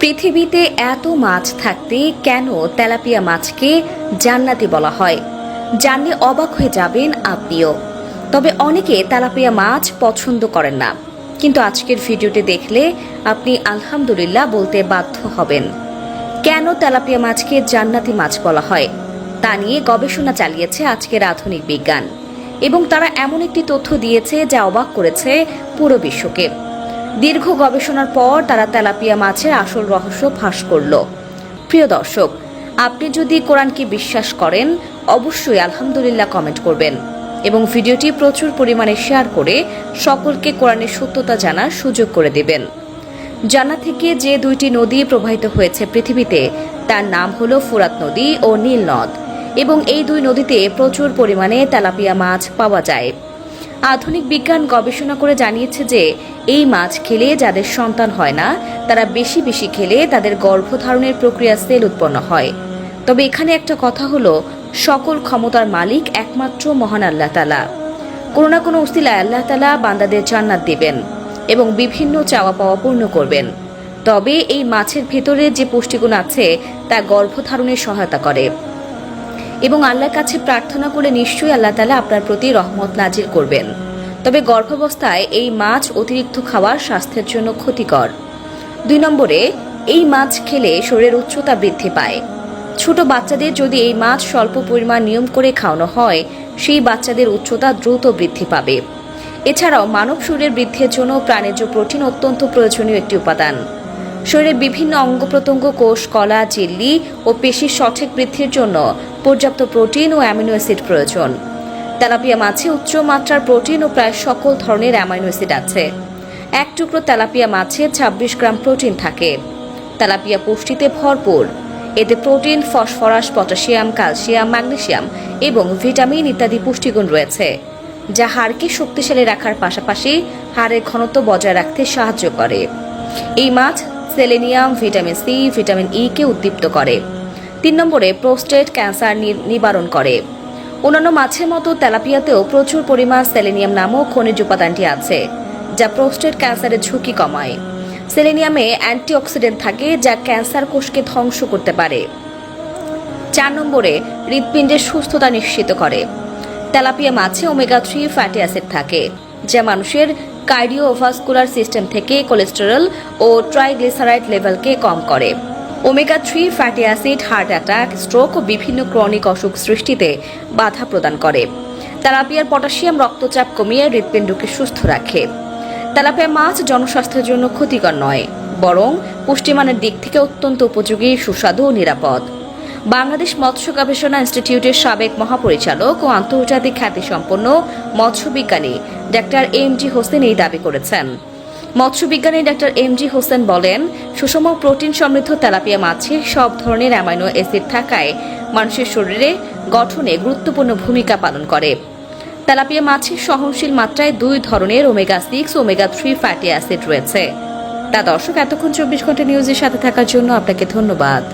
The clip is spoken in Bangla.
পৃথিবীতে এত মাছ থাকতে কেন তেলাপিয়া মাছকে জান্নাতি বলা হয় জানলে অবাক হয়ে যাবেন আপনিও। তবে অনেকে তেলাপিয়া মাছ পছন্দ করেন না, কিন্তু আজকের ভিডিওটি দেখলে আপনি আলহামদুলিল্লাহ বলতে বাধ্য হবেন। কেন তেলাপিয়া মাছকে জান্নাতি মাছ বলা হয় তা নিয়ে গবেষণা চালিয়েছে আজকের আধুনিক বিজ্ঞান, এবং তারা এমন একটি তথ্য দিয়েছে যা অবাক করেছে পুরো বিশ্বকে। দীর্ঘ গবেষণার পর তারা তেলাপিয়া মাছের আসল রহস্য ফাঁস করল। প্রিয় দর্শক, আপনি যদি কোরআনকে বিশ্বাস করেন অবশ্যই আলহামদুলিল্লাহ কমেন্ট করবেন এবং ভিডিওটি প্রচুর পরিমাণে শেয়ার করে সকলকে কোরআনের সত্যতা জানার সুযোগ করে দেবেন। জান্নাত থেকে যে দুইটি নদী প্রবাহিত হয়েছে পৃথিবীতে তার নাম হলো ফুরাত নদী ও নীল নদ, এবং এই দুই নদীতে প্রচুর পরিমাণে তেলাপিয়া মাছ পাওয়া যায়। আধুনিক বিজ্ঞান গবেষণা করে জানিয়েছে যে এই মাছ খেলে যাদের সন্তান হয় না তারা বেশি বেশি খেলে তাদের গর্ভধারণের প্রক্রিয়া সেল উৎপন্ন হয়। তবে এখানে একটা কথা হলো, সকল ক্ষমতার মালিক একমাত্র মহান আল্লাহ তাআলা। কোনো না কোনো উসিলায় আল্লাহ তাআলা বান্দাদের জান্নাত দেবেন এবং বিভিন্ন চাওয়া পাওয়া পূর্ণ করবেন। তবে এই মাছের ভেতরে যে পুষ্টিগুণ আছে তা গর্ভধারণে সহায়তা করে, এবং আল্লাহর কাছে প্রার্থনা করলে নিশ্চয়ই আল্লাহ তাআলা আপনার প্রতি রহমত নাজিল করবেন। তবে গর্ভাবস্থায় এই মাছ অতিরিক্ত খাওয়া স্বাস্থ্যের জন্য ক্ষতিকর। 2 নম্বরে, এই মাছ খেলে শরীরের উচ্চতা বৃদ্ধি পায়। ছোট বাচ্চাদের যদি এই মাছ স্বল্প পরিমাণ নিয়ম করে খাওয়ানো হয় সেই বাচ্চাদের উচ্চতা দ্রুত বৃদ্ধি পাবে। এছাড়াও মানব শরীরের বৃদ্ধির জন্য প্রাণীজ প্রোটিন অত্যন্ত প্রয়োজনীয় একটি উপাদান। শরীরের বিভিন্ন অঙ্গ প্রত্যঙ্গ, কোষ, কলা, ঝিল্লি ও পেশির সঠিক বৃদ্ধির জন্য পর্যাপ্ত প্রোটিন ও অ্যামিনো অ্যাসিড প্রয়োজন। তেলাপিয়া মাছে উচ্চ মাত্রার প্রোটিন ও প্রায় সকল ধরনের অ্যামিনো অ্যাসিড আছে। এক টুকরো তেলাপিয়া মাছে 26 গ্রাম প্রোটিন থাকে। তেলাপিয়া পুষ্টিতে ভরপুর। এতে protein, phosphorus, potassium, calcium, magnesium এবং ভিটামিন ইত্যাদি পুষ্টিগুণ রয়েছে, যা হাড়কে শক্তিশালী রাখার পাশাপাশি হাড়ের ঘনত্ব বজায় রাখতে সাহায্য করে। এই মাছ selenium, vitamin C, vitamin E কে উদ্দীপ্ত করে। 3 নম্বরে, প্রোস্টেট ক্যান্সার নিবারণ করে। অন্যান্য মাছের মতো তেলাপিয়াতেও প্রচুর পরিমাণ সেলেনিয়াম নামক খনিজ উপাদানটি আছে, যা প্রোস্টেট ক্যান্সারের ঝুঁকি কমায়। সেলেনিয়ামে অ্যান্টিঅক্সিডেন্ট থাকে যা ক্যান্সার কোষকে ধ্বংস করতে পারে। 4 নম্বরে, হৃৎপিণ্ডের সুস্থতা নিশ্চিত করে। তেলাপিয়া মাছে ওমেগা 3 ফ্যাটি অ্যাসিড থাকে, যা মানুষের কার্ডিওভাস্কুলার সিস্টেম থেকে কোলেস্টেরল ও ট্রাইগ্লিসারাইড লেভেলকে কম করে। Omega 3 fatty acid heart attack, stroke ও বিভিন্ন ক্রনিক অসুখ সৃষ্টিতে বাধা প্রদান করে। তেলাপিয়ার পটাশিয়াম রক্তচাপ কমিয়ে হৃৎপিণ্ডকে সুস্থ রাখে। তেলাপিয়া মাছ জনস্বাস্থ্যের জন্য ক্ষতিকর নয়, বরং পুষ্টিমানের দিক থেকে অত্যন্ত উপযোগী, সুস্বাদু ও নিরাপদ। বাংলাদেশ মৎস্য গবেষণা ইনস্টিটিউটের সাবেক মহাপরিচালক ও আন্তর্জাতিক খ্যাতিসম্পন্ন মৎস্যবিজ্ঞানী ডাক্তার এম.জি. হোসেন এই দাবি করেছেন। মৎস্যবিজ্ঞানী ডাক্তার এম.জি. হোসেন বলেন, সুষম প্রোটিন সমৃদ্ধ তেলাপিয়া মাছে সব ধরনের অ্যামাইনো অ্যাসিড থাকায় মানুষের শরীরে গঠনে গুরুত্বপূর্ণ ভূমিকা পালন করে। তেলাপিয়া মাছের সহনশীল মাত্রায় 2 ধরনের ওমেগা 6 ও ওমেগা 3 ফ্যাটি অ্যাসিড রয়েছে। তা দর্শক, এতক্ষণ 24 ঘন্টা নিউজের সাথে থাকার জন্য আপনাকে ধন্যবাদ।